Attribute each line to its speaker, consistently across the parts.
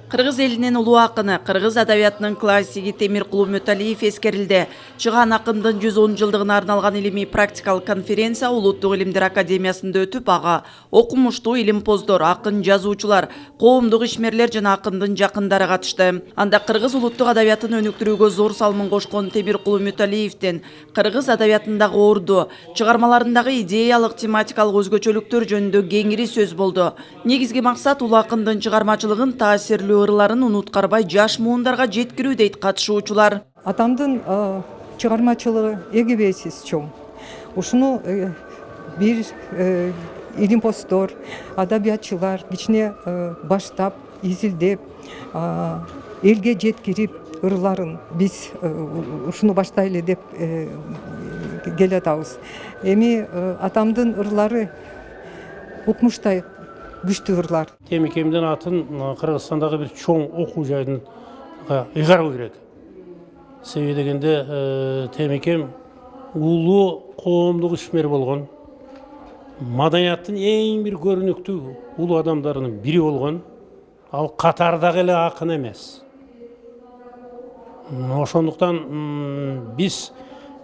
Speaker 1: Кыргыз элинин улуу акыны, кыргыз адабиятынын классиги Темиркулу Мөталиев эскерилди. Чыган акындын 110 жылдыгына арналган илимий практикалык конференция Улуттук илимдер академиясында өтүп, ага окумуштуу илимпоздор, акын жазуучулар, коомдук ишмерлер жана акындын жакындары катышты. Анда кыргыз улуттук адабиятын өнүктүрүүгө зор салымын кошкон Темиркулу Мөталиевден кыргыз адабиятындагы орду, чыгармаларындагы идеялык тематикалык өзгөчөлүктөр жөнүндө кеңири сөз болду. Негизги максат улуу акындын чыгармачылыгын таасирлүү ырларын унуткарбай жаш муундарга жеткирүү дейт катышуучулар.
Speaker 2: Атамдын чыгармачылыгы эгебейсиз чоң. Ушуну бир илимпоздор, адабиятчылар кичине баштап, изилдеп, элге жеткирип ырларын биз ушуну баштайлы деп келатабыз. Эми атамдын ырлары укмуштай күчтүү ырлар.
Speaker 3: Темикемдин атын Кыргызстандагы бир чоң окуу жайдын ыйгаруу керек. Себеби дегенде Темикем улуу коомдук ишмер болгон, маданияттын эң бир көрүнүктүү улуу адамдарынын бири болгон, ал катардагы эле акын эмес. Ошондуктан биз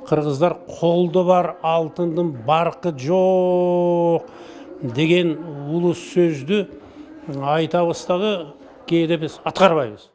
Speaker 3: кыргыздар колдо бар алтындын баркы жок деген улуу сөздү айтабыз дагы кээде биз аткарбайбыз.